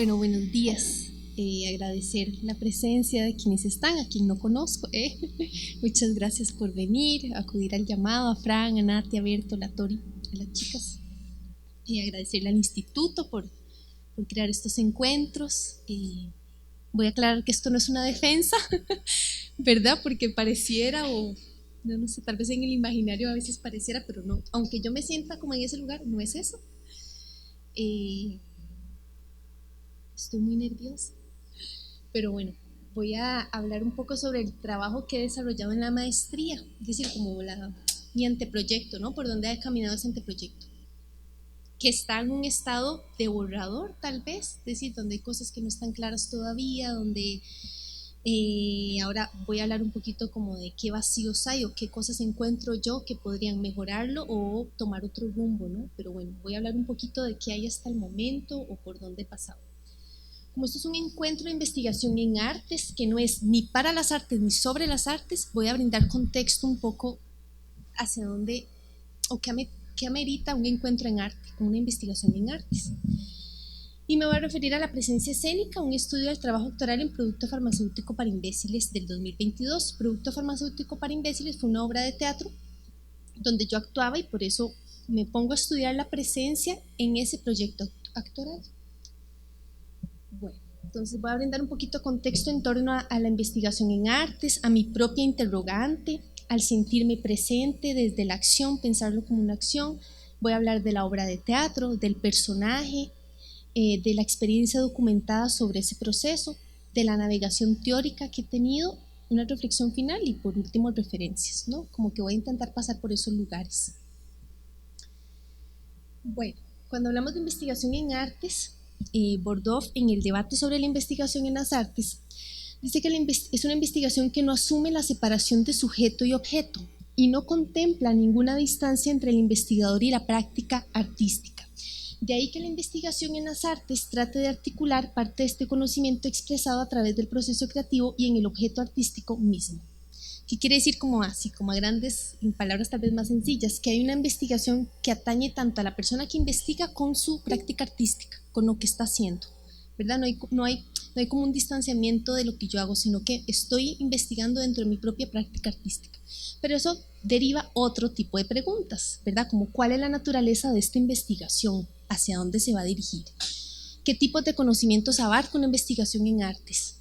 Bueno, buenos días. Agradecer la presencia de quienes están, a quien no conozco. Muchas gracias por venir, acudir al llamado, a Fran, a Nati, a Berto, a Tori, a las chicas. Agradecerle al instituto por crear estos encuentros. Voy a aclarar que esto no es una defensa, ¿verdad? Porque pareciera, o no sé, tal vez en el imaginario a veces pareciera, pero no. Aunque yo me sienta como en ese lugar, no es eso. Estoy muy nerviosa. Pero bueno, voy a hablar un poco sobre el trabajo que he desarrollado en la maestría, es decir, como mi anteproyecto, ¿no? Por donde he caminado ese anteproyecto, que está en un estado de borrador, tal vez, es decir, donde hay cosas que no están claras todavía, donde ahora voy a hablar un poquito como de qué vacíos hay o qué cosas encuentro yo que podrían mejorarlo o tomar otro rumbo, ¿no? Pero bueno, voy a hablar un poquito de qué hay hasta el momento o por dónde he pasado. Como esto es un encuentro de investigación en artes, que no es ni para las artes ni sobre las artes, voy a brindar contexto un poco hacia dónde o qué amerita un encuentro en arte, una investigación en artes. Y me voy a referir a la presencia escénica, un estudio del trabajo doctoral en Producto Farmacéutico para Imbéciles del 2022. Producto Farmacéutico para Imbéciles fue una obra de teatro donde yo actuaba y por eso me pongo a estudiar la presencia en ese proyecto actoral. Bueno, entonces voy a brindar un poquito de contexto en torno a la investigación en artes, a mi propia interrogante, al sentirme presente desde la acción, pensarlo como una acción. Voy a hablar de la obra de teatro, del personaje, de la experiencia documentada sobre ese proceso, de la navegación teórica que he tenido, una reflexión final y por último referencias, ¿no? Como que voy a intentar pasar por esos lugares. Bueno, cuando hablamos de investigación en artes, Bordov, en el debate sobre la investigación en las artes, dice que es una investigación que no asume la separación de sujeto y objeto y no contempla ninguna distancia entre el investigador y la práctica artística. De ahí que la investigación en las artes trate de articular parte de este conocimiento expresado a través del proceso creativo y en el objeto artístico mismo. ¿Qué quiere decir como así, como a grandes, en palabras tal vez más sencillas? Que hay una investigación que atañe tanto a la persona que investiga con su práctica artística, con lo que está haciendo, ¿verdad? No hay como un distanciamiento de lo que yo hago, sino que estoy investigando dentro de mi propia práctica artística. Pero eso deriva otro tipo de preguntas, ¿verdad? Como cuál es la naturaleza de esta investigación, hacia dónde se va a dirigir, qué tipos de conocimientos abarca una investigación en artes,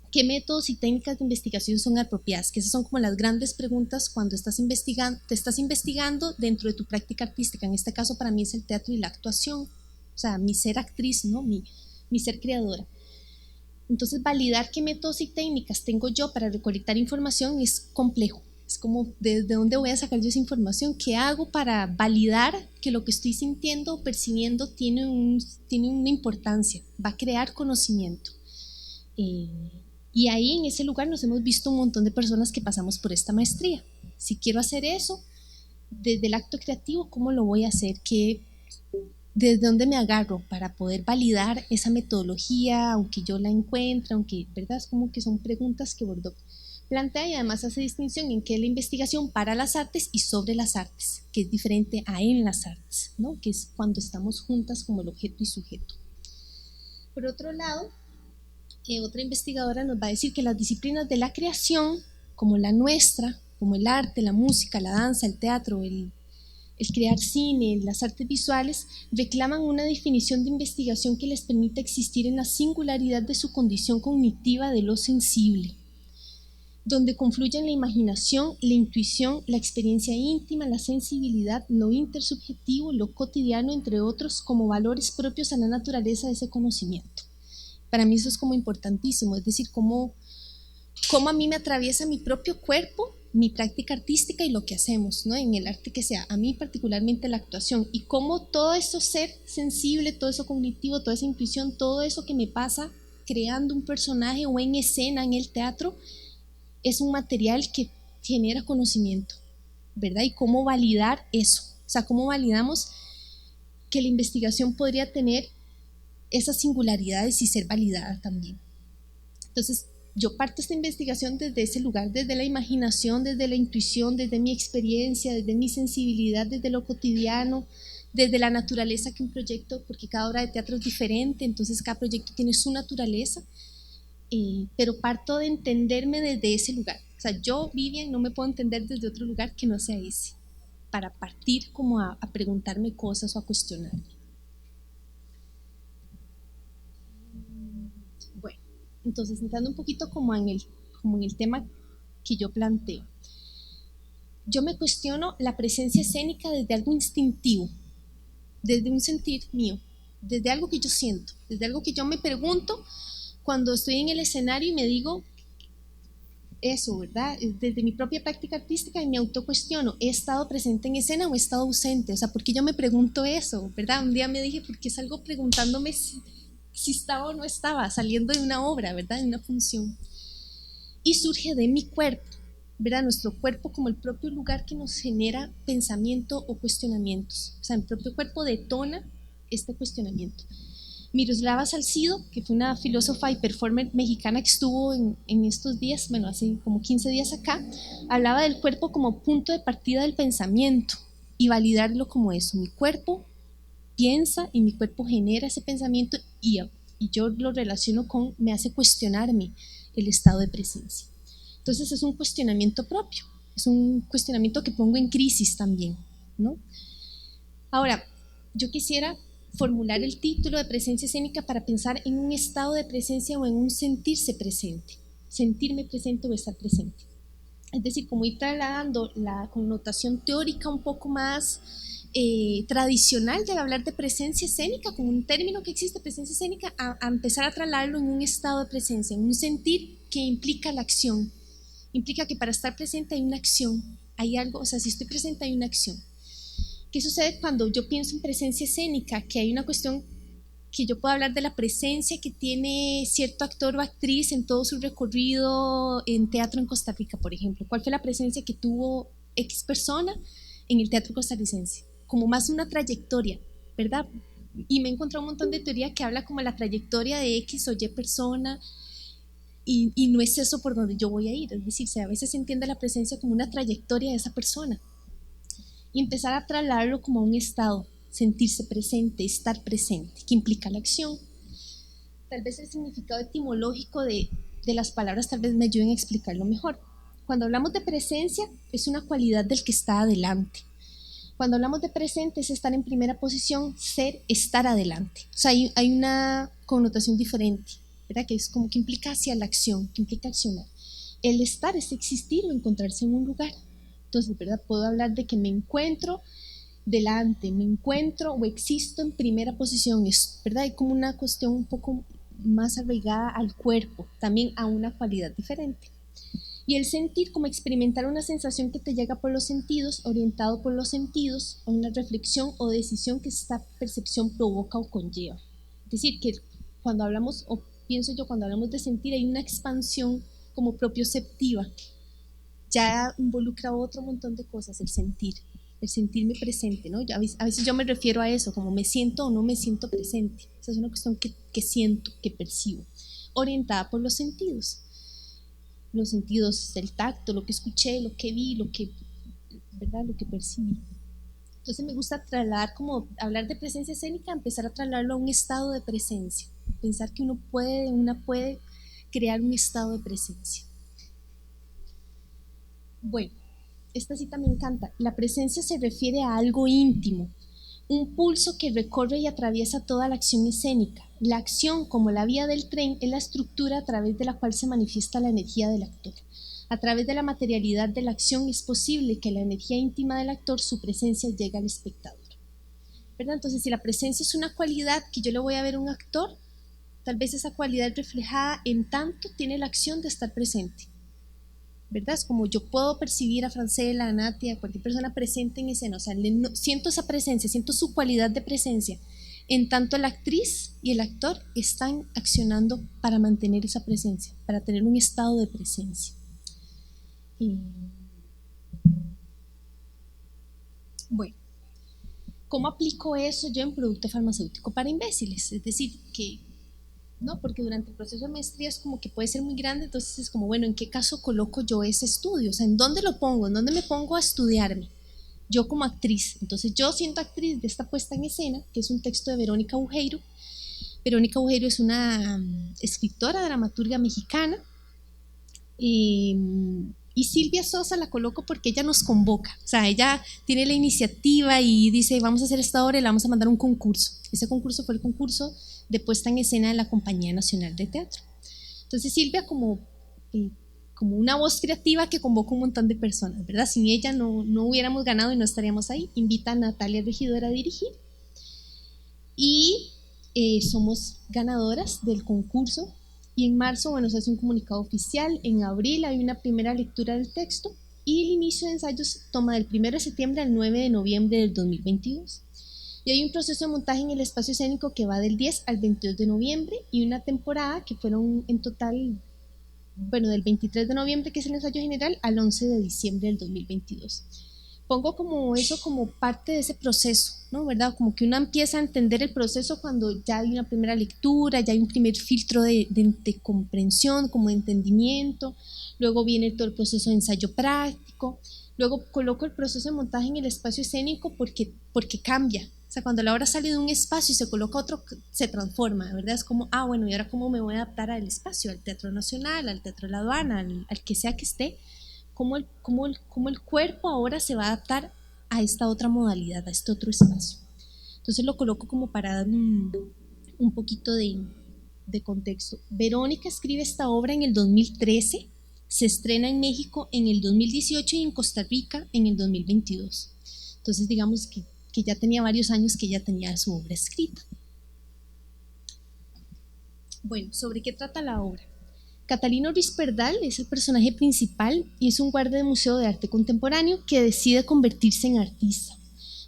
qué métodos y técnicas de investigación son apropiadas, que esas son como las grandes preguntas cuando te estás investigando dentro de tu práctica artística. En este caso para mí es el teatro y la actuación, o sea, mi ser actriz, ¿no? mi ser creadora. Entonces validar qué métodos y técnicas tengo yo para recolectar información es complejo. Es como, ¿desde dónde voy a sacar yo esa información? ¿Qué hago para validar que lo que estoy sintiendo o percibiendo tiene una importancia? Va a crear conocimiento. Y ahí en ese lugar nos hemos visto un montón de personas que pasamos por esta maestría. Si quiero hacer eso, desde el acto creativo, ¿cómo lo voy a hacer? ¿Desde dónde me agarro para poder validar esa metodología, aunque yo la encuentre, aunque, ¿verdad? Es como que son preguntas que Bordov plantea y además hace distinción en qué es la investigación para las artes y sobre las artes, que es diferente a en las artes, ¿no? Que es cuando estamos juntas como el objeto y sujeto. Por otro lado, otra investigadora nos va a decir que las disciplinas de la creación, como la nuestra, como el arte, la música, la danza, el teatro, el crear cine, las artes visuales, reclaman una definición de investigación que les permita existir en la singularidad de su condición cognitiva de lo sensible, donde confluyen la imaginación, la intuición, la experiencia íntima, la sensibilidad, lo intersubjetivo, lo cotidiano, entre otros, como valores propios a la naturaleza de ese conocimiento. Para mí eso es como importantísimo, es decir, cómo a mí me atraviesa mi propio cuerpo, mi práctica artística y lo que hacemos, ¿no? En el arte que sea, a mí particularmente la actuación, y cómo todo eso ser sensible, todo eso cognitivo, toda esa intuición, todo eso que me pasa creando un personaje o en escena en el teatro, es un material que genera conocimiento, ¿verdad? Y cómo validar eso, o sea, cómo validamos que la investigación podría tener esas singularidades y ser validada también. Entonces, yo parto esta investigación desde ese lugar, desde la imaginación, desde la intuición, desde mi experiencia, desde mi sensibilidad, desde lo cotidiano, desde la naturaleza que un proyecto, porque cada obra de teatro es diferente, entonces cada proyecto tiene su naturaleza, pero parto de entenderme desde ese lugar. O sea, yo, Vivian, no me puedo entender desde otro lugar que no sea ese, para partir como a preguntarme cosas o a cuestionarme. Bueno, entonces entrando un poquito como en el tema que yo planteo. Yo me cuestiono la presencia escénica desde algo instintivo, desde un sentir mío, desde algo que yo siento, desde algo que yo me pregunto cuando estoy en el escenario y me digo eso, ¿verdad? Desde mi propia práctica artística y me autocuestiono, ¿he estado presente en escena o he estado ausente? O sea, ¿por qué yo me pregunto eso, verdad? Un día me dije, ¿por qué salgo preguntándome si estaba o no estaba saliendo de una obra, ¿verdad? De una función. Y surge de mi cuerpo, ¿verdad? Nuestro cuerpo como el propio lugar que nos genera pensamiento o cuestionamientos. O sea, el propio cuerpo detona este cuestionamiento. Miroslava Salcido, que fue una filósofa y performer mexicana que estuvo en estos días, bueno, hace como 15 días acá, hablaba del cuerpo como punto de partida del pensamiento y validarlo como eso. Mi cuerpo piensa y mi cuerpo genera ese pensamiento y yo lo relaciono con, me hace cuestionarme el estado de presencia. Entonces es un cuestionamiento propio, es un cuestionamiento que pongo en crisis también, ¿no? Ahora, yo quisiera formular el título de presencia escénica para pensar en un estado de presencia o en un sentirse presente, sentirme presente o estar presente. Es decir, como ir trasladando la connotación teórica un poco más tradicional de hablar de presencia escénica, como un término que existe, presencia escénica, a empezar a trasladarlo en un estado de presencia, en un sentir que implica la acción. Implica que para estar presente hay una acción, hay algo, o sea, si estoy presente hay una acción. ¿Qué sucede cuando yo pienso en presencia escénica? Que hay una cuestión que yo puedo hablar de la presencia que tiene cierto actor o actriz en todo su recorrido en teatro en Costa Rica, por ejemplo. ¿Cuál fue la presencia que tuvo X persona en el teatro costarricense? Como más una trayectoria, ¿verdad? Y me he encontrado un montón de teoría que habla como la trayectoria de X o Y persona y no es eso por donde yo voy a ir. Es decir, a veces se entiende la presencia como una trayectoria de esa persona y empezar a trasladarlo como a un estado, sentirse presente, estar presente, que implica la acción. Tal vez el significado etimológico de las palabras tal vez me ayuden a explicarlo mejor. Cuando hablamos de presencia, es una cualidad del que está adelante. Cuando hablamos de presente, es estar en primera posición, ser, estar adelante. O sea, hay una connotación diferente, ¿verdad? Que es como que implica hacia la acción, que implica accionar. El estar es existir o encontrarse en un lugar. Entonces, ¿verdad? Puedo hablar de que me encuentro delante, me encuentro o existo en primera posición, ¿verdad? Hay como una cuestión un poco más arraigada al cuerpo, también a una cualidad diferente. Y el sentir como experimentar una sensación que te llega por los sentidos, orientado por los sentidos, a una reflexión o decisión que esta percepción provoca o conlleva. Es decir, que cuando hablamos, o pienso yo, cuando hablamos de sentir, hay una expansión como propioceptiva. Ya involucra otro montón de cosas, el sentirme presente, ¿no? A veces yo me refiero a eso, como me siento o no me siento presente. Esa es una cuestión que siento, que percibo, orientada por los sentidos del tacto, lo que escuché, lo que vi, ¿verdad? Lo que percibí. Entonces me gusta trasladar, como hablar de presencia escénica, empezar a trasladarlo a un estado de presencia, pensar que una puede crear un estado de presencia. Bueno, esta cita me encanta. La presencia se refiere a algo íntimo, un pulso que recorre y atraviesa toda la acción escénica. La acción, como la vía del tren, es la estructura a través de la cual se manifiesta la energía del actor. A través de la materialidad de la acción es posible que la energía íntima del actor, su presencia, llegue al espectador. ¿Verdad? Entonces, si la presencia es una cualidad que yo le voy a ver a un actor, tal vez esa cualidad reflejada en tanto tiene la acción de estar presente. ¿Verdad? Es como yo puedo percibir a Francela, a Nati, a cualquier persona presente en escena, o sea, siento esa presencia, siento su cualidad de presencia, en tanto la actriz y el actor están accionando para mantener esa presencia, para tener un estado de presencia. Bueno, ¿cómo aplico eso yo en producto farmacéutico para imbéciles? Es decir, que ¿no? Porque durante el proceso de maestría es como que puede ser muy grande, entonces es como, bueno, ¿en qué caso coloco yo ese estudio? O sea, ¿en dónde lo pongo? ¿En dónde me pongo a estudiarme? yo como actriz. Entonces yo siendo actriz de esta puesta en escena, que es un texto de Verónica Bujeiro. Verónica Bujeiro es una escritora, dramaturga mexicana, y Silvia Sosa la coloco porque ella nos convoca, o sea, ella tiene la iniciativa y dice, vamos a hacer esta obra y le vamos a mandar un concurso. Ese concurso fue el concurso de puesta en escena de la Compañía Nacional de Teatro. Entonces Silvia como una voz creativa que convoca un montón de personas, ¿verdad? Sin ella no hubiéramos ganado y no estaríamos ahí. Invita a Natalia Regidora a dirigir y somos ganadoras del concurso. Y en marzo, bueno, se hace un comunicado oficial, en abril hay una primera lectura del texto y el inicio de ensayos toma del 1 de septiembre al 9 de noviembre del 2022. Y hay un proceso de montaje en el espacio escénico que va del 10 al 22 de noviembre y una temporada que fueron en total, bueno, del 23 de noviembre, que es el ensayo general, al 11 de diciembre del 2022. Pongo como eso como parte de ese proceso, ¿no? ¿Verdad? Como que uno empieza a entender el proceso cuando ya hay una primera lectura, ya hay un primer filtro de comprensión, como de entendimiento, luego viene todo el proceso de ensayo práctico, luego coloco el proceso de montaje en el espacio escénico porque cambia. O sea, cuando la obra sale de un espacio y se coloca otro, se transforma, ¿verdad? Es como, bueno, ¿y ahora cómo me voy a adaptar al espacio, al Teatro Nacional, al Teatro de la Aduana, al que sea que esté? Cómo el cuerpo ahora se va a adaptar a esta otra modalidad, a este otro espacio. Entonces lo coloco como para dar un poquito de contexto. Verónica escribe esta obra en el 2013, se estrena en México en el 2018 y en Costa Rica en el 2022. Entonces digamos que ya tenía varios años que ya tenía su obra escrita. Bueno, ¿sobre qué trata la obra? Catalino Ruiz Perdal es el personaje principal y es un guardia de museo de arte contemporáneo que decide convertirse en artista.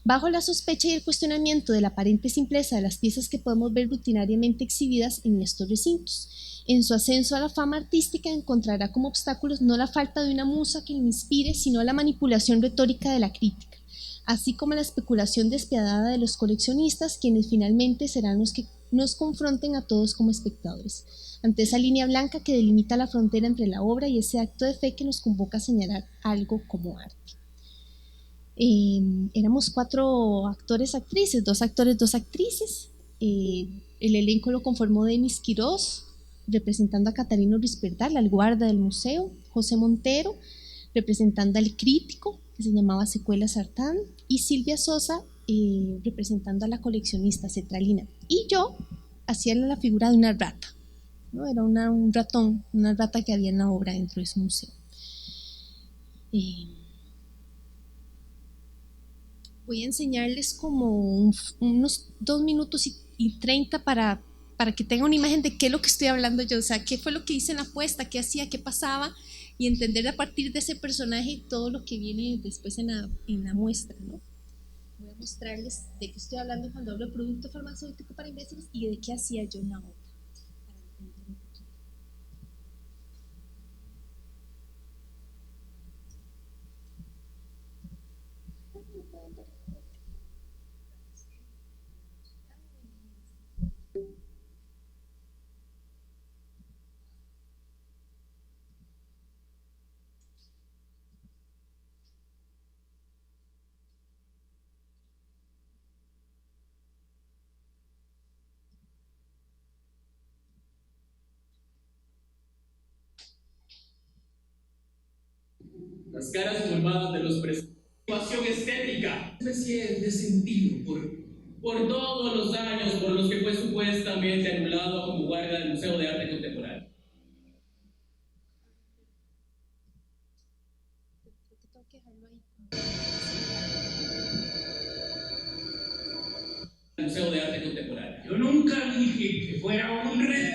Bajo la sospecha y el cuestionamiento de la aparente simpleza de las piezas que podemos ver rutinariamente exhibidas en estos recintos. En su ascenso a la fama artística encontrará como obstáculos no la falta de una musa que lo inspire, sino la manipulación retórica de la crítica, así como la especulación despiadada de los coleccionistas, quienes finalmente serán los que nos confronten a todos como espectadores, ante esa línea blanca que delimita la frontera entre la obra y ese acto de fe que nos convoca a señalar algo como arte. Éramos 4 actores, actrices, 2 actores, 2 actrices. El elenco lo conformó Denis Quirós, representando a Catalino Ruiz Perdal, al guarda del museo, José Montero, representando al crítico, que se llamaba Secuela Sartán, y Silvia Sosa, representando a la coleccionista Cetralina. Y yo hacía la figura de una rata, ¿no? Era un ratón, una rata que había en la obra dentro de ese museo. Voy a enseñarles como unos 2 minutos y 30 para que tengan una imagen de qué es lo que estoy hablando yo, o sea, qué fue lo que hice en la puesta, qué hacía, qué pasaba, y entender a partir de ese personaje todo lo que viene después en la muestra, ¿no? Voy a mostrarles de qué estoy hablando cuando hablo de producto farmacéutico para imbéciles y de qué hacía yo en la obra. Las caras formadas de los presidentes. Estética. Una especie de sentido por todos los años por los que fue supuestamente anulado como guardia del Museo de Arte Contemporáneo. Museo de Arte Contemporáneo. Yo nunca dije que fuera un retrato.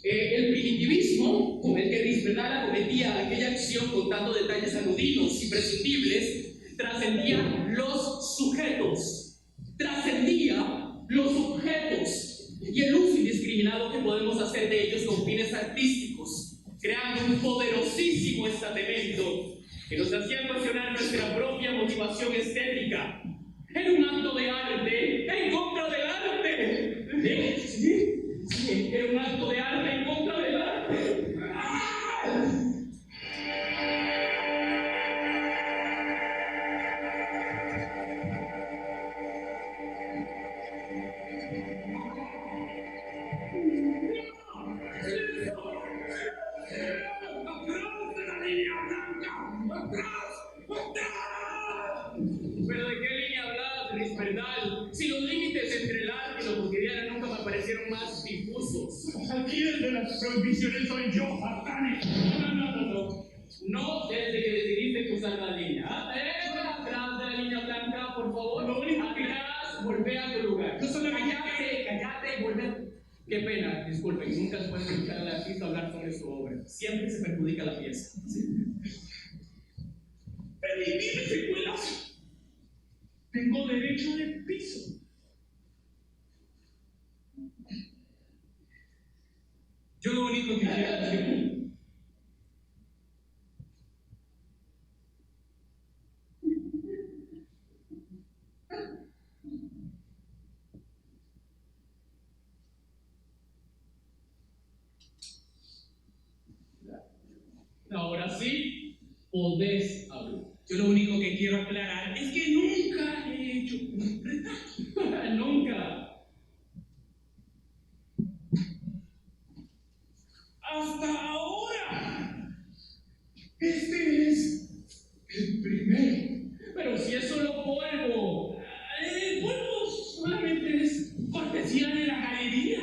El primitivismo, con el que Risperdal cometía aquella acción con tanto detalles aludidos y prescindibles, trascendía los sujetos, trascendía los objetos y el uso indiscriminado que podemos hacer de ellos con fines artísticos, creando un poderosísimo estamento que nos hacía cuestionar nuestra propia motivación estética. Era un acto de arte en contra del arte. Sí, era un acto de arte en contra del arte. Risperdal, si los límites entre el arte y lo cotidiano nunca me parecieron más difusos. Aquí el de las prohibiciones soy yo, Fartane. No desde que decidiste cruzar la línea. Atrás de la línea blanca, por favor. Atrás, volvé a tu lugar. Cállate y volvé. Qué pena, disculpen, nunca se puede escuchar al artista hablar sobre su obra. Siempre se perjudica la pieza. Pero ¿y dime secuelas? Tengo derecho de piso. Yo lo único que quiero decir. Ahora sí, podés hablar. Yo lo único que quiero aclarar es que nunca he hecho un retaje. Nunca. Hasta ahora. Este es el primero. Pero si es solo polvo. El polvo solamente es cortesía de la galería.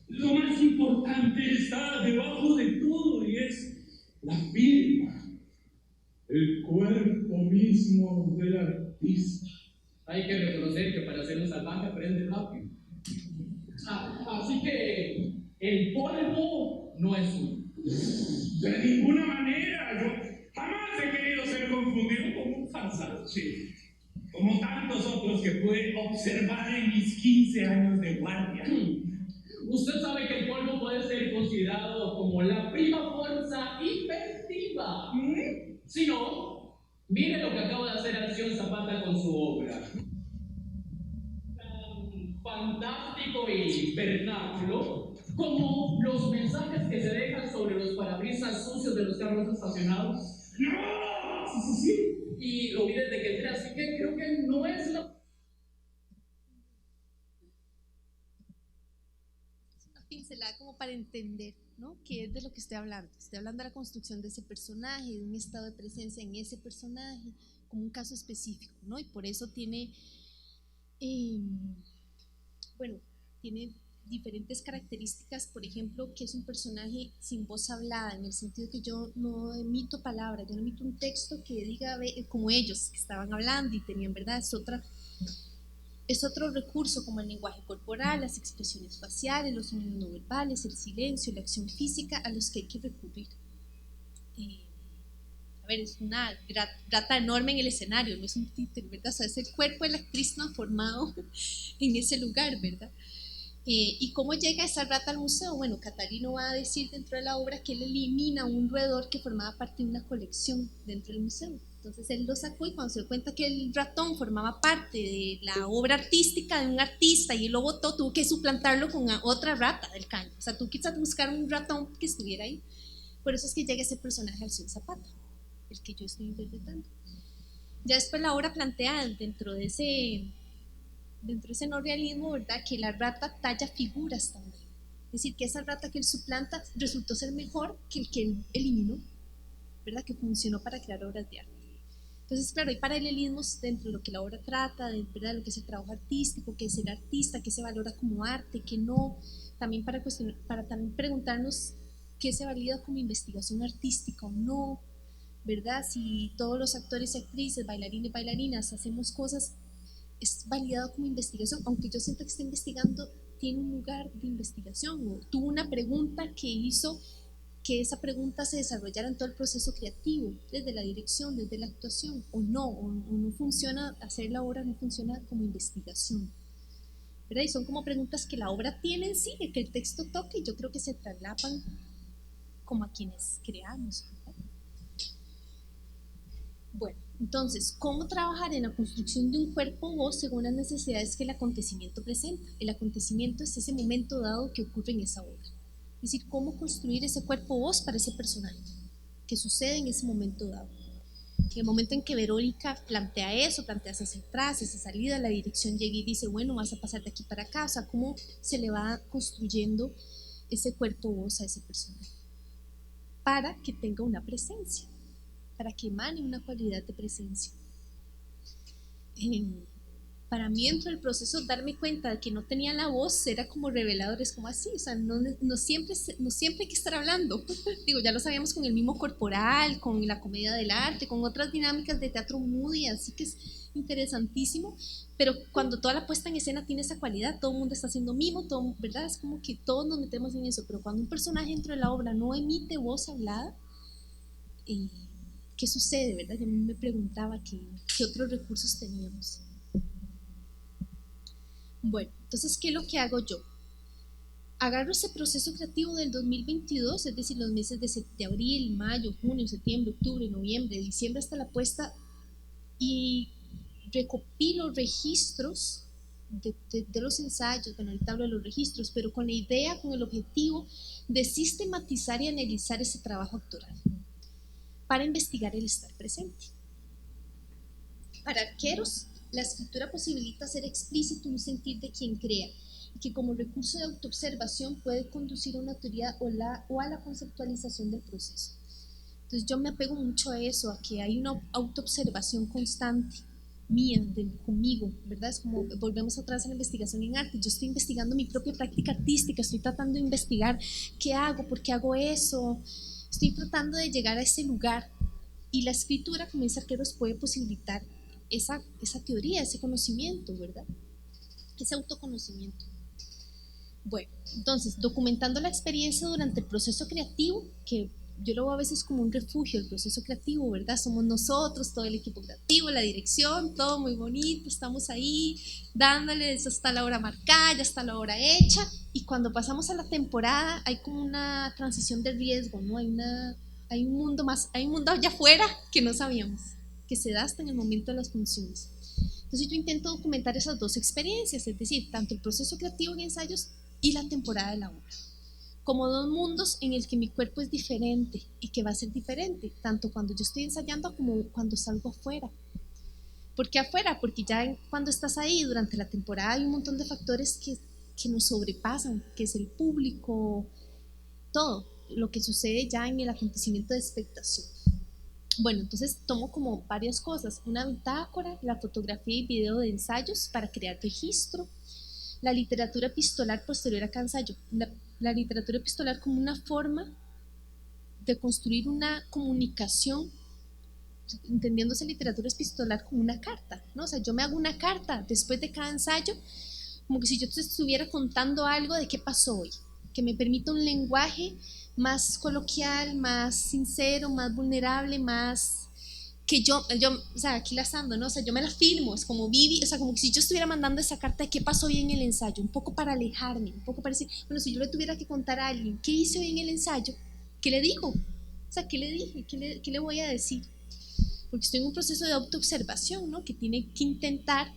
Lo más importante está debajo de todo y es la firma, el cuerpo mismo del artista. Hay que reconocer que para ser un salvaje aprende rápido. Así que el polvo no es uno. De ninguna manera, yo jamás he querido ser confundido con un farsante, como tantos otros que pude observar en mis 15 años de guardia. Usted sabe que el polvo puede ser considerado como la prima fuerza inventiva. Si no, mire lo que acaba de hacer Acción Zapata con su obra. Tan fantástico y vernáculo como los mensajes que se dejan sobre los parabrisas sucios de los carros estacionados. ¡No! Sí. Y lo vi desde que entré, así que creo que no es la... Pincelada como para entender, ¿no?, qué es de lo que estoy hablando. Estoy hablando de la construcción de ese personaje, de un estado de presencia en ese personaje, como un caso específico, ¿no? Y por eso tiene, tiene diferentes características. Por ejemplo, que es un personaje sin voz hablada, en el sentido que yo no emito palabras, yo no emito un texto que diga como ellos que estaban hablando y tenían, ¿verdad? Es otro recurso como el lenguaje corporal, las expresiones faciales, los sonidos no verbales, el silencio, la acción física a los que hay que recurrir. Es una rata enorme en el escenario, no es un títere, ¿verdad? O sea, es el cuerpo de la actriz transformado en ese lugar, ¿verdad? ¿Y cómo llega esa rata al museo? Bueno, Catarino va a decir dentro de la obra que él elimina un roedor que formaba parte de una colección dentro del museo. Entonces él lo sacó y cuando se dio cuenta que el ratón formaba parte de la obra artística de un artista y él lo botó, tuvo que suplantarlo con otra rata del caño. O sea, tú quizás buscar un ratón que estuviera ahí. Por eso es que llega ese personaje Alcione Zapata, el que yo estoy interpretando. Ya después la obra plantea dentro de ese no realismo, ¿verdad?, que la rata talla figuras también. Es decir, que esa rata que él suplanta resultó ser mejor que el que él eliminó, ¿verdad?, que funcionó para crear obras de arte. Entonces, claro, hay paralelismos dentro de lo que la obra trata, ¿verdad?, lo que es el trabajo artístico, qué es el artista, qué se valora como arte, qué no, también para también preguntarnos qué se valida como investigación artística o no, ¿verdad? Si todos los actores y actrices, bailarines y bailarinas hacemos cosas, es validado como investigación, aunque yo siento que está investigando, tiene un lugar de investigación, o tuvo una pregunta que hizo que esa pregunta se desarrollara en todo el proceso creativo, desde la dirección, desde la actuación, o no funciona, hacer la obra no funciona como investigación, ¿verdad? Y son como preguntas que la obra tiene en sí, que el texto toca, y yo creo que se traslapan como a quienes creamos, ¿verdad? Bueno, entonces, ¿cómo trabajar en la construcción de un cuerpo-voz según las necesidades que el acontecimiento presenta? El acontecimiento es ese momento dado que ocurre en esa obra. Es decir, cómo construir ese cuerpo-voz para ese personaje que sucede en ese momento dado. En el momento en que Verónica plantea eso, plantea esa entrada, esa salida, la dirección llega y dice, bueno, vas a pasar de aquí para acá. O sea, cómo se le va construyendo ese cuerpo-voz a ese personaje para que tenga una presencia, para que emane una cualidad de presencia. para mí dentro del proceso darme cuenta de que no tenía la voz era como revelador, es como así, o sea, no siempre hay que estar hablando. Digo, ya lo sabíamos con el mimo corporal, con la comedia del arte, con otras dinámicas de teatro moody, así que es interesantísimo, pero cuando toda la puesta en escena tiene esa cualidad, todo el mundo está haciendo mimo, todo, ¿verdad? Es como que todos nos metemos en eso, pero cuando un personaje dentro de la obra no emite voz hablada, ¿qué sucede, verdad? Yo me preguntaba qué otros recursos teníamos. Bueno, entonces, ¿qué es lo que hago yo? Agarro ese proceso creativo del 2022, es decir, los meses de abril, mayo, junio, septiembre, octubre, noviembre, diciembre hasta la puesta, y recopilo registros de los ensayos. Bueno, ahorita hablo de los registros, pero con la idea, con el objetivo de sistematizar y analizar ese trabajo actoral para investigar el estar presente. Para arqueros, la escritura posibilita ser explícito un sentir de quien crea, y que como recurso de autoobservación puede conducir a una teoría o a la conceptualización del proceso. Entonces yo me apego mucho a eso, a que hay una autoobservación constante mía, conmigo, ¿verdad? Es como volvemos otra vez a la investigación en arte. Yo estoy investigando mi propia práctica artística, estoy tratando de investigar qué hago, por qué hago eso, estoy tratando de llegar a ese lugar, y la escritura, como dice Arqueros, puede posibilitar esa teoría, ese conocimiento, ¿verdad? Ese autoconocimiento. Bueno, entonces, documentando la experiencia durante el proceso creativo, que yo lo veo a veces como un refugio, el proceso creativo, ¿verdad? Somos nosotros, todo el equipo creativo, la dirección, todo muy bonito, estamos ahí dándole, ya está la hora marcada, ya está la hora hecha, y cuando pasamos a la temporada hay como una transición de riesgo, ¿no? Hay un mundo allá afuera que no sabíamos, que se da hasta en el momento de las funciones. Entonces yo intento documentar esas dos experiencias, es decir, tanto el proceso creativo en ensayos y la temporada de la obra, como dos mundos en el que mi cuerpo es diferente y que va a ser diferente, tanto cuando yo estoy ensayando como cuando salgo afuera. ¿Por qué afuera? Porque ya cuando estás ahí durante la temporada hay un montón de factores que nos sobrepasan, que es el público, todo lo que sucede ya en el acontecimiento de expectación. Bueno, entonces tomo como varias cosas: una bitácora, la fotografía y video de ensayos para crear registro, la literatura epistolar posterior a cada ensayo, la literatura epistolar como una forma de construir una comunicación, entendiéndose literatura epistolar como una carta, ¿no? O sea, yo me hago una carta después de cada ensayo, como que si yo te estuviera contando algo de qué pasó hoy, que me permita un lenguaje más coloquial, más sincero, más vulnerable, más que yo o sea, aquí la ando, ¿no? O sea, yo me la filmo, es como Vivi, o sea, como que si yo estuviera mandando esa carta de qué pasó hoy en el ensayo, un poco para alejarme, un poco para decir, bueno, si yo le tuviera que contar a alguien qué hice hoy en el ensayo, ¿qué le digo? O sea, ¿qué le dije? ¿Qué le voy a decir? Porque estoy en un proceso de autoobservación, ¿no? Que tiene que intentar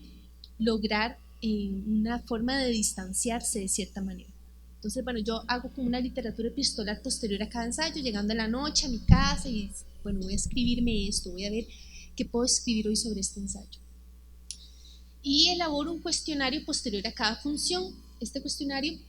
lograr una forma de distanciarse de cierta manera. Entonces, bueno, yo hago como una literatura epistolar posterior a cada ensayo, llegando en la noche a mi casa y, bueno, voy a escribirme esto, voy a ver qué puedo escribir hoy sobre este ensayo. Y elaboro un cuestionario posterior a cada función. Este cuestionario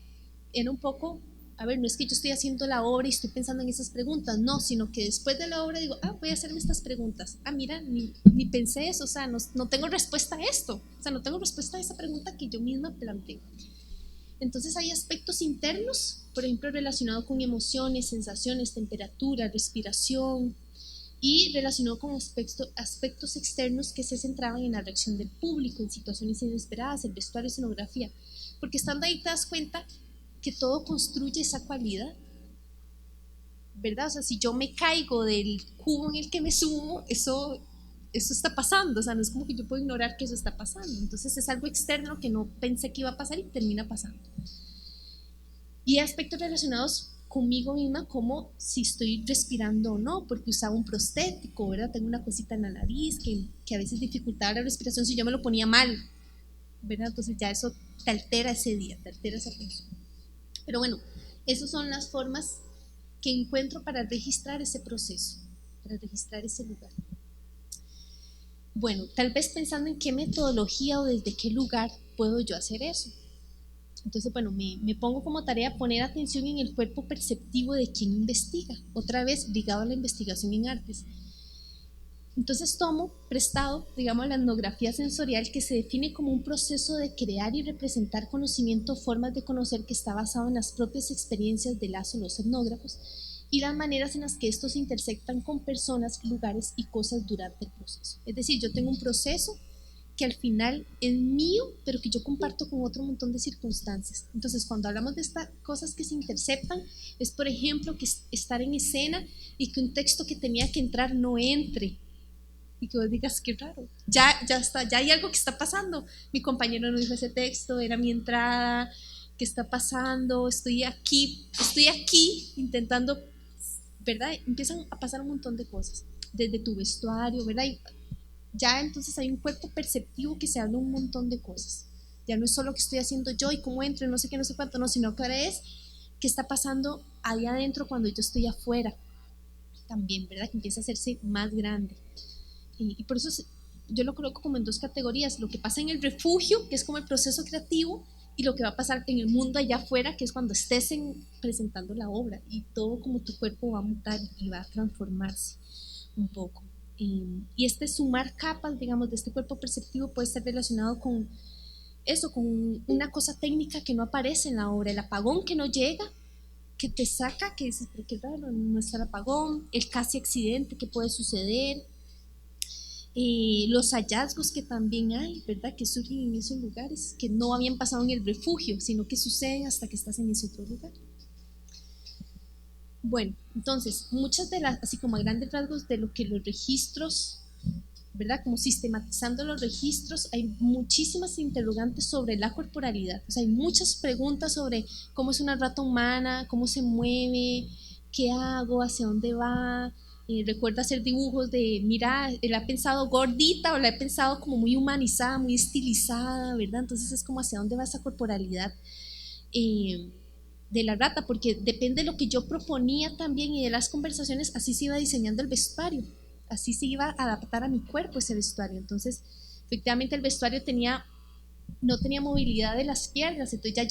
era un poco, a ver, no es que yo estoy haciendo la obra y estoy pensando en esas preguntas, no, sino que después de la obra digo, voy a hacerme estas preguntas. Mira, ni pensé eso, o sea, no tengo respuesta a esto, o sea, no tengo respuesta a esa pregunta que yo misma planteo. Entonces hay aspectos internos, por ejemplo, relacionados con emociones, sensaciones, temperatura, respiración, y relacionado con aspectos externos que se centraban en la reacción del público, en situaciones inesperadas, el vestuario, escenografía, porque estando ahí te das cuenta que todo construye esa cualidad, ¿verdad? O sea, si yo me caigo del cubo en el que me subo, eso está pasando, o sea, no es como que yo puedo ignorar que eso está pasando, entonces es algo externo que no pensé que iba a pasar y termina pasando. Y aspectos relacionados conmigo misma, como si estoy respirando o no, porque usaba un prostético, ¿verdad? Tengo una cosita en la nariz que a veces dificultaba la respiración si yo me lo ponía mal, ¿verdad? Entonces ya eso te altera ese día, te altera esa función. Pero bueno, esas son las formas que encuentro para registrar ese proceso, para registrar ese lugar. Bueno, tal vez pensando en qué metodología o desde qué lugar puedo yo hacer eso. Entonces, bueno, me pongo como tarea poner atención en el cuerpo perceptivo de quien investiga, otra vez ligado a la investigación en artes. Entonces tomo prestado, digamos, la etnografía sensorial, que se define como un proceso de crear y representar conocimiento, formas de conocer, que está basado en las propias experiencias de las o los etnógrafos y las maneras en las que estos se intersectan con personas, lugares y cosas durante el proceso. Es decir, yo tengo un proceso que al final es mío, pero que yo comparto con otro montón de circunstancias. Entonces, cuando hablamos de estas cosas que se interceptan, es, por ejemplo, que estar en escena y que un texto que tenía que entrar no entre, y que vos digas, qué raro, ya está, ya hay algo que está pasando, mi compañero no dijo ese texto, era mi entrada, ¿qué está pasando? Estoy aquí intentando, ¿verdad? Empiezan a pasar un montón de cosas, desde tu vestuario, ¿verdad? Y ya entonces hay un cuerpo perceptivo que se habla un montón de cosas, ya no es solo que estoy haciendo yo y cómo entro, no sé qué, no sé cuánto, no, sino que ahora es qué está pasando ahí adentro cuando yo estoy afuera, también, ¿verdad? Que empieza a hacerse más grande. Y por eso yo lo coloco como en dos categorías: lo que pasa en el refugio, que es como el proceso creativo, y lo que va a pasar en el mundo allá afuera, que es cuando estés presentando la obra, y todo como tu cuerpo va a mutar y va a transformarse un poco. Y este sumar capas, digamos, de este cuerpo perceptivo puede estar relacionado con eso, con una cosa técnica que no aparece en la obra, el apagón que no llega, que te saca, que dices, pero qué raro, no está el apagón, el casi accidente que puede suceder, los hallazgos que también hay, ¿verdad? Que surgen en esos lugares, que no habían pasado en el refugio, sino que suceden hasta que estás en ese otro lugar. Bueno, entonces, muchas de las, así como a grandes rasgos, de lo que los registros, ¿verdad? Como sistematizando los registros, hay muchísimas interrogantes sobre la corporalidad. O sea, hay muchas preguntas sobre cómo es una rata humana, cómo se mueve, qué hago, hacia dónde va. Recuerdo hacer dibujos de, mira, la he pensado gordita o la he pensado como muy humanizada, muy estilizada, ¿verdad? Entonces es como hacia dónde va esa corporalidad de la rata, porque depende de lo que yo proponía también y de las conversaciones, así se iba diseñando el vestuario, así se iba a adaptar a mi cuerpo ese vestuario. Entonces, efectivamente el vestuario no tenía movilidad de las piernas, entonces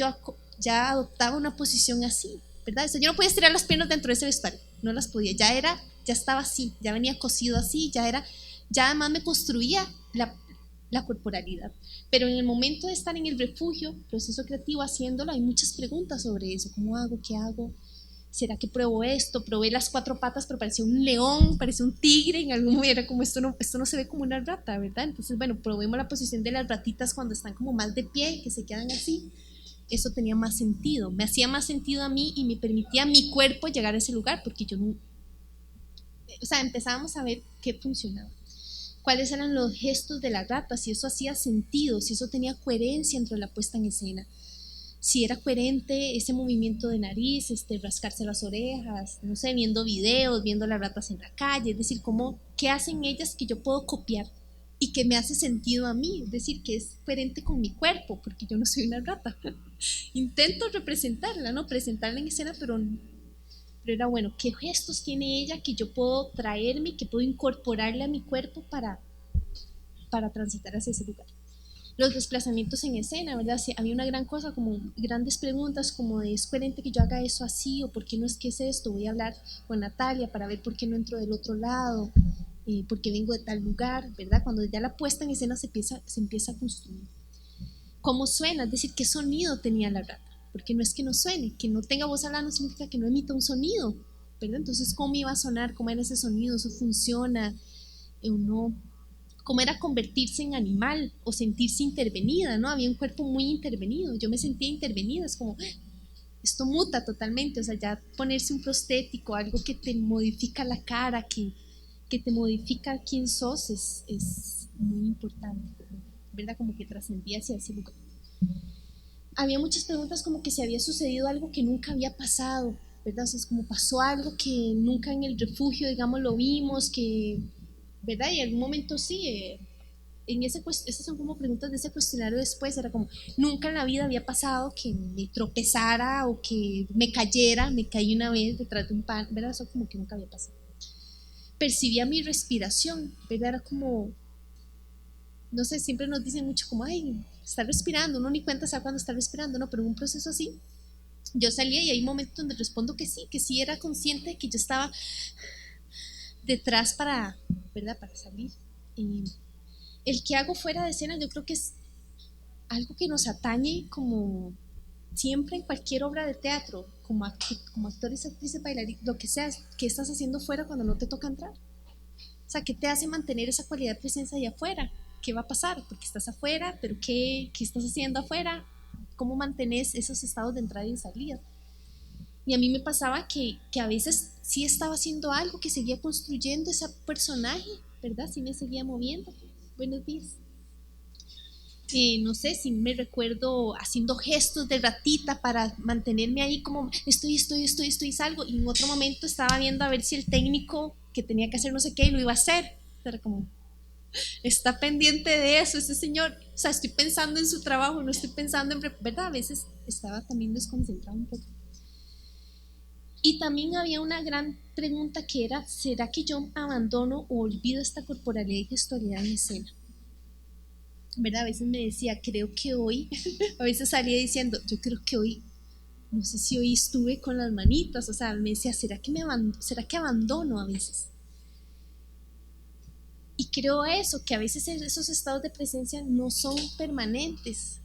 ya adoptaba una posición así, ¿verdad? O sea, yo no podía estirar las piernas dentro de ese vestuario, no las podía, ya estaba así, ya venía cosido así, ya además me construía la corporalidad. Pero en el momento de estar en el refugio, proceso creativo, haciéndolo, hay muchas preguntas sobre eso: ¿cómo hago? ¿Qué hago? ¿Será que pruebo esto? Probé las 4 patas, pero parecía un león, parecía un tigre, en algún momento era como, esto no se ve como una rata, ¿verdad? Entonces, bueno, probemos la posición de las ratitas cuando están como más de pie, que se quedan así. Eso tenía más sentido, me hacía más sentido a mí y me permitía a mi cuerpo llegar a ese lugar, porque yo no, o sea, empezábamos a ver qué funcionaba, cuáles eran los gestos de la rata, si eso hacía sentido, si eso tenía coherencia entre la puesta en escena, si era coherente ese movimiento de nariz, rascarse las orejas, no sé, viendo videos, viendo las ratas en la calle, es decir, qué hacen ellas que yo puedo copiar y que me hace sentido a mí, es decir, que es coherente con mi cuerpo, porque yo no soy una rata. Intento representarla, ¿no? Presentarla en escena, pero era bueno, ¿qué gestos tiene ella que yo puedo traerme, que puedo incorporarle a mi cuerpo para transitar hacia ese lugar? Los desplazamientos en escena, ¿verdad? Sí, había una gran cosa, como grandes preguntas, como de, ¿es coherente que yo haga eso así? ¿O por qué no es que es esto? Voy a hablar con Natalia para ver por qué no entro del otro lado, por qué vengo de tal lugar, ¿verdad? Cuando ya la puesta en escena se empieza a construir. ¿Cómo suena? Es decir, ¿qué sonido tenía la rata? Porque no es que no suene, que no tenga voz hablada no significa que no emita un sonido, ¿verdad? Entonces, ¿cómo iba a sonar? ¿Cómo era ese sonido? ¿Eso funciona o no? ¿Cómo era convertirse en animal o sentirse intervenida, ¿no? Había un cuerpo muy intervenido, yo me sentía intervenida, es como, esto muta totalmente, o sea, ya ponerse un prostético, algo que te modifica la cara, que te modifica quién sos, es muy importante, ¿verdad? Como que trascendía hacia ese lugar. Había muchas preguntas como que si había sucedido algo que nunca había pasado, ¿verdad? O sea, es como pasó algo que nunca en el refugio, digamos, lo vimos, que, ¿verdad? Y en algún momento sí, esas son como preguntas de ese cuestionario después, era como, nunca en la vida había pasado que me tropezara o que me caí una vez detrás de un pan, ¿verdad? Eso como que nunca había pasado. Percibía mi respiración, ¿verdad? Era como, no sé, siempre nos dicen mucho como, ay, está respirando, uno ni cuenta sabe cuando está respirando, ¿no? Pero en un proceso así, yo salía y hay momentos donde respondo que sí era consciente de que yo estaba detrás para, ¿verdad? Para salir. El que hago fuera de escena yo creo que es algo que nos atañe como siempre en cualquier obra de teatro, como actores, actrices, bailarines, lo que sea, ¿qué estás haciendo fuera cuando no te toca entrar? O sea, ¿qué te hace mantener esa cualidad de presencia de afuera? ¿Qué va a pasar? Porque estás afuera, pero ¿qué estás haciendo afuera? ¿Cómo mantienes esos estados de entrada y salida? Y a mí me pasaba que a veces sí estaba haciendo algo, que seguía construyendo ese personaje, ¿verdad? Sí me seguía moviendo. Buenos días. No sé si me recuerdo haciendo gestos de ratita para mantenerme ahí como estoy, salgo, y en otro momento estaba viendo a ver si el técnico que tenía que hacer no sé qué lo iba a hacer. Era como, está pendiente de eso ese señor, o sea, estoy pensando en su trabajo, no estoy pensando en, ¿verdad? A veces estaba también desconcentrado un poco. Y también había una gran pregunta que era, ¿será que yo abandono o olvido esta corporalidad y gestualidad en escena? ¿Verdad? A veces me decía, creo que hoy, a veces salía diciendo, yo creo que hoy, no sé si hoy estuve con las manitas, o sea, me decía, ¿será que abandono a veces? Y creo eso, que a veces esos estados de presencia no son permanentes.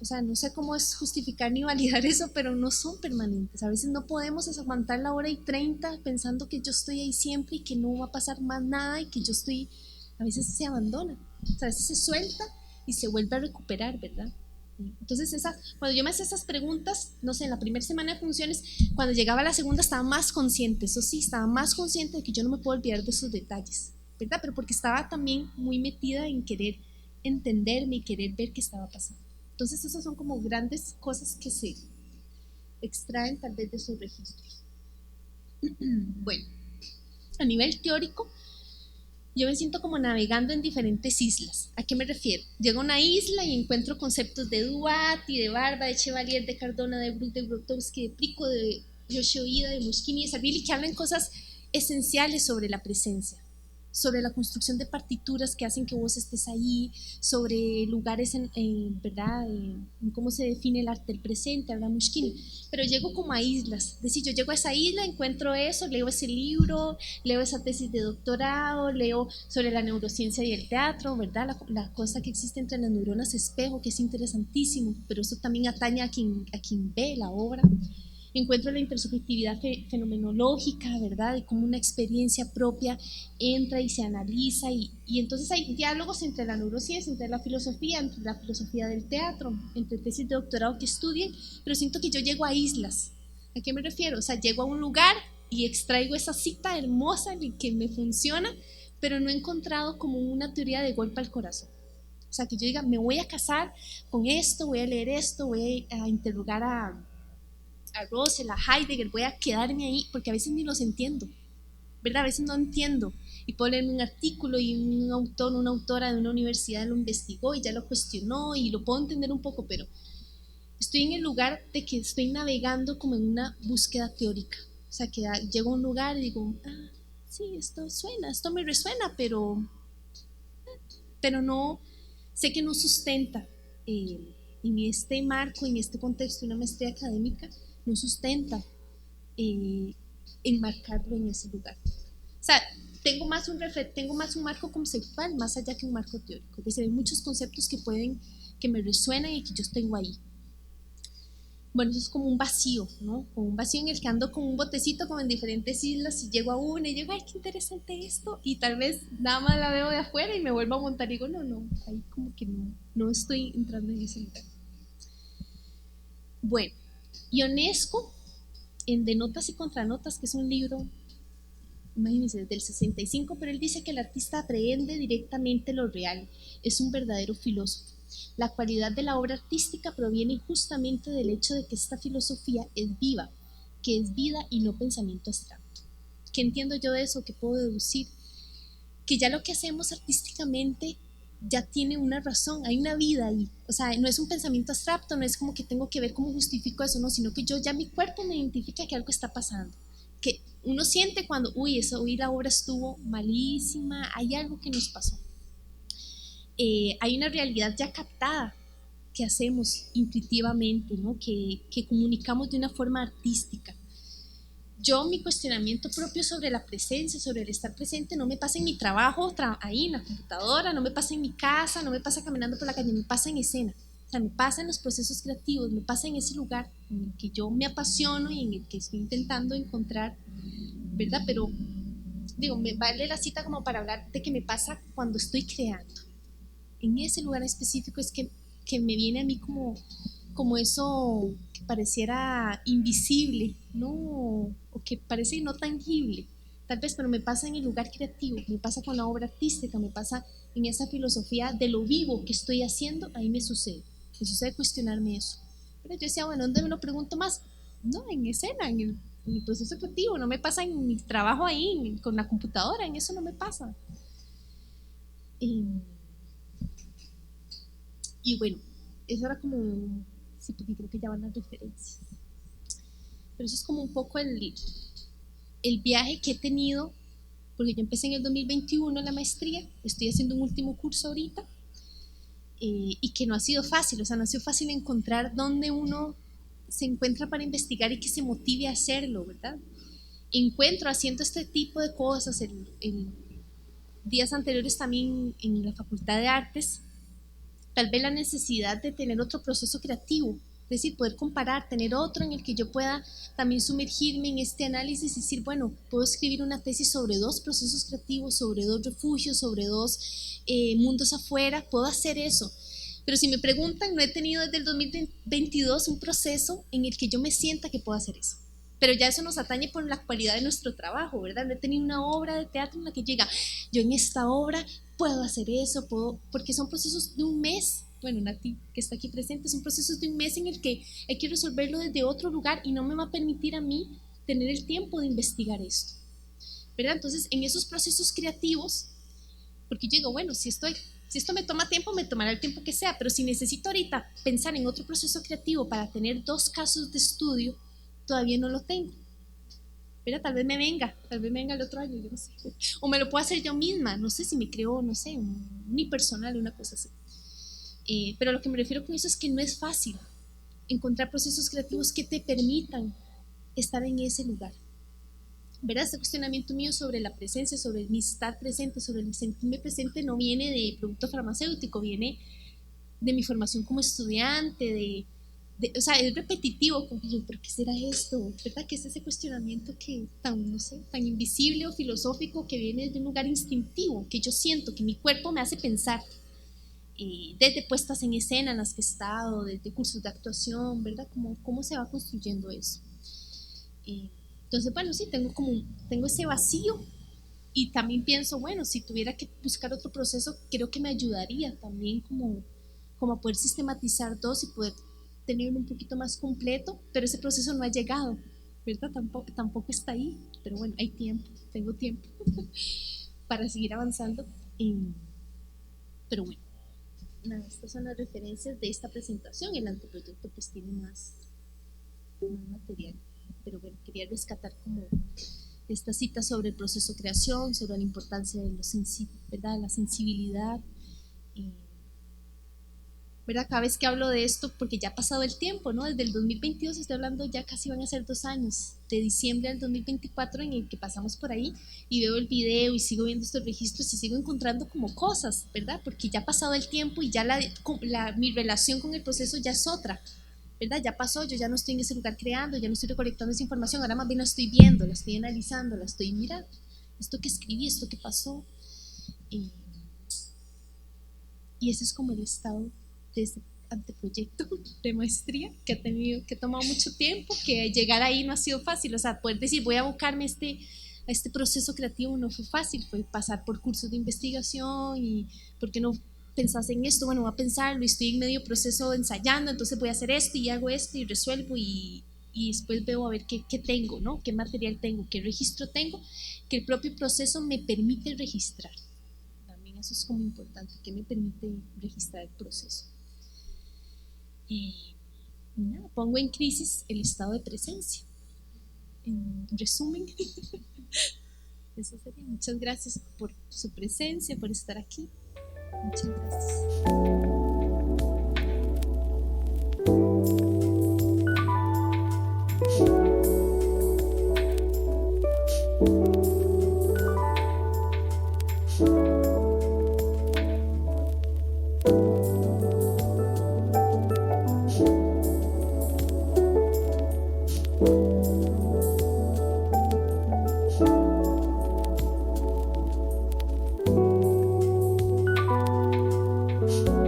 O sea, no sé cómo es justificar ni validar eso, pero no son permanentes. A veces no podemos aguantar la hora y 30 pensando que yo estoy ahí siempre y que no va a pasar más nada y que yo estoy, a veces se abandona, o sea, a veces se suelta y se vuelve a recuperar, ¿verdad? Entonces cuando yo me hacía esas preguntas, no sé, en la primera semana de funciones, cuando llegaba a la segunda estaba más consciente, eso sí, estaba más consciente de que yo no me puedo olvidar de esos detalles, ¿verdad? Pero porque estaba también muy metida en querer entenderme y querer ver qué estaba pasando. Entonces esas son como grandes cosas que se extraen tal vez de esos registros. Bueno, a nivel teórico, yo me siento como navegando en diferentes islas. ¿A qué me refiero? Llego a una isla y encuentro conceptos de Duati, de Barba, de Chevalier, de Cardona, de Bruch, de Grotowski, de Prico, de Yoshio Ida, de Moschini, de Salvili, que hablan cosas esenciales sobre la presencia, sobre la construcción de partituras que hacen que vos estés ahí, sobre lugares ¿verdad? En cómo se define el arte del presente, habla Moschini. Pero llego como a islas, es decir, yo llego a esa isla, encuentro eso, leo ese libro, leo esa tesis de doctorado, leo sobre la neurociencia y el teatro, ¿verdad? La cosa que existe entre las neuronas espejo, que es interesantísimo, pero eso también atañe a quien ve la obra. Encuentro la intersubjetividad fenomenológica, ¿verdad? De cómo una experiencia propia entra y se analiza, y entonces hay diálogos entre la neurociencia, entre la filosofía del teatro, entre tesis de doctorado que estudien, pero siento que yo llego a islas. ¿A qué me refiero? O sea, llego a un lugar y extraigo esa cita hermosa que me funciona, pero no he encontrado como una teoría de golpe al corazón. O sea, que yo diga, me voy a casar con esto, voy a leer esto, voy a interrogar a Russell, a Heidegger, voy a quedarme ahí, porque a veces ni los entiendo, ¿verdad? A veces no entiendo, y puedo leer un artículo y un autor, una autora de una universidad lo investigó y ya lo cuestionó y lo puedo entender un poco, pero estoy en el lugar de que estoy navegando como en una búsqueda teórica. O sea, que llego a un lugar y digo, sí, esto suena, esto me resuena, pero no, sé que no sustenta en este marco, en este contexto de una maestría académica, no sustenta enmarcarlo en ese lugar. O sea, tengo más un marco conceptual más allá que un marco teórico. Es decir, hay muchos conceptos que me resuenan y que yo tengo ahí. Bueno, eso es como un vacío, ¿no? Como un vacío en el que ando con un botecito como en diferentes islas y llego a una y digo, ay, qué interesante esto, y tal vez nada más la veo de afuera y me vuelvo a montar y digo, no, ahí como que no estoy entrando en ese lugar. Bueno, Ionesco, en De Notas y Contranotas, que es un libro, imagínense, del 65, pero él dice que el artista aprehende directamente lo real, es un verdadero filósofo. La cualidad de la obra artística proviene justamente del hecho de que esta filosofía es viva, que es vida y no pensamiento abstracto. ¿Qué entiendo yo de eso? ¿Qué puedo deducir? Que ya lo que hacemos artísticamente ya tiene una razón, hay una vida ahí. O sea, no es un pensamiento abstracto, no es como que tengo que ver cómo justifico eso, no, sino que ya mi cuerpo me identifica que algo está pasando. Que uno siente cuando, hoy la obra estuvo malísima, hay algo que nos pasó. Hay una realidad ya captada que hacemos intuitivamente, ¿no? que comunicamos de una forma artística. mi cuestionamiento propio sobre la presencia, sobre el estar presente, no me pasa en mi trabajo, ahí en la computadora, no me pasa en mi casa, no me pasa caminando por la calle, me pasa en escena. O sea, me pasa en los procesos creativos, me pasa en ese lugar en el que yo me apasiono y en el que estoy intentando encontrar, ¿verdad? Pero, digo, me vale la cita como para hablar de qué me pasa cuando estoy creando. En ese lugar específico es que me viene a mí como eso que pareciera invisible, ¿no? O que parece no tangible, tal vez, pero me pasa en el lugar creativo, me pasa con la obra artística, me pasa en esa filosofía de lo vivo que estoy haciendo, ahí me sucede cuestionarme eso. Pero yo decía, bueno, ¿dónde me lo pregunto más? No, en escena, en el proceso creativo, no me pasa en mi trabajo ahí, con la computadora, en eso no me pasa. Y bueno, eso era como, sí, porque creo que ya van las referencias. Pero eso es como un poco el viaje que he tenido, porque yo empecé en el 2021 la maestría, estoy haciendo un último curso ahorita, y que no ha sido fácil, o sea, no ha sido fácil encontrar dónde uno se encuentra para investigar y que se motive a hacerlo, ¿verdad? Encuentro haciendo este tipo de cosas, en días anteriores también en la Facultad de Artes, tal vez la necesidad de tener otro proceso creativo, es decir, poder comparar, tener otro en el que yo pueda también sumergirme en este análisis y decir, bueno, puedo escribir una tesis sobre 2 procesos creativos, sobre 2 refugios, sobre 2 mundos afuera, puedo hacer eso. Pero si me preguntan, no he tenido desde el 2022 un proceso en el que yo me sienta que puedo hacer eso. Pero ya eso nos atañe por la cualidad de nuestro trabajo, ¿verdad? No he tenido una obra de teatro en la que llega, yo en esta obra puedo hacer eso, porque son procesos de un mes. Bueno, Nati, que está aquí presente, son procesos de un mes en el que hay que resolverlo desde otro lugar y no me va a permitir a mí tener el tiempo de investigar esto, ¿verdad? Entonces, en esos procesos creativos, porque yo digo, bueno, si esto me toma tiempo, me tomará el tiempo que sea, pero si necesito ahorita pensar en otro proceso creativo para tener 2 casos de estudio, todavía no lo tengo. ¿Verdad? Tal vez me venga el otro año, yo no sé. O me lo puedo hacer yo misma, no sé si me creo, no sé, un unipersonal, una cosa así. Pero lo que me refiero con eso es que no es fácil encontrar procesos creativos que te permitan estar en ese lugar. ¿Verdad? Este cuestionamiento mío sobre la presencia, sobre el estar presente, sobre el sentirme presente, no viene de producto farmacéutico, viene de mi formación como estudiante, o sea, es repetitivo, como yo, ¿pero qué será esto? ¿Verdad? Que es ese cuestionamiento que tan, no sé, tan invisible o filosófico que viene de un lugar instintivo, que yo siento, que mi cuerpo me hace pensar, desde puestas en escena en las que he estado, desde cursos de actuación, ¿verdad? ¿Cómo se va construyendo eso? Entonces, bueno, sí, tengo ese vacío y también pienso, bueno, si tuviera que buscar otro proceso, creo que me ayudaría también como a poder sistematizar 2 y poder tenerlo un poquito más completo, pero ese proceso no ha llegado, ¿verdad? Tampoco está ahí, pero bueno, hay tiempo, tengo tiempo para seguir avanzando. Pero bueno, nada, estas son las referencias de esta presentación. El anteproyecto pues tiene más material, pero bueno, quería rescatar como esta cita sobre el proceso de creación, sobre la importancia de ¿verdad? La sensibilidad, ¿verdad? Cada vez que hablo de esto, porque ya ha pasado el tiempo, ¿no? Desde el 2022 estoy hablando, ya casi van a ser 2 años, de diciembre del 2024 en el que pasamos por ahí y veo el video y sigo viendo estos registros y sigo encontrando como cosas, ¿verdad? Porque ya ha pasado el tiempo y ya mi relación con el proceso ya es otra, ¿verdad? Ya pasó, yo ya no estoy en ese lugar creando, ya no estoy recolectando esa información, ahora más bien la estoy viendo, la estoy analizando, la estoy mirando, esto que escribí, esto que pasó, y ese es como el estado de este anteproyecto de maestría que ha tomado mucho tiempo, que llegar ahí no ha sido fácil, o sea, poder decir voy a abocarme a este proceso creativo no fue fácil, fue pasar por cursos de investigación y ¿por qué no pensás en esto? Bueno, voy a pensarlo y estoy en medio proceso ensayando, entonces voy a hacer esto y hago esto y resuelvo y después veo a ver qué tengo, ¿no? ¿Qué material tengo? ¿Qué registro tengo? Que el propio proceso me permite registrar. También eso es como importante, que me permite registrar el proceso. Y nada, pongo en crisis el estado de presencia. En resumen, eso sería. Muchas gracias por su presencia, por estar aquí. Muchas gracias.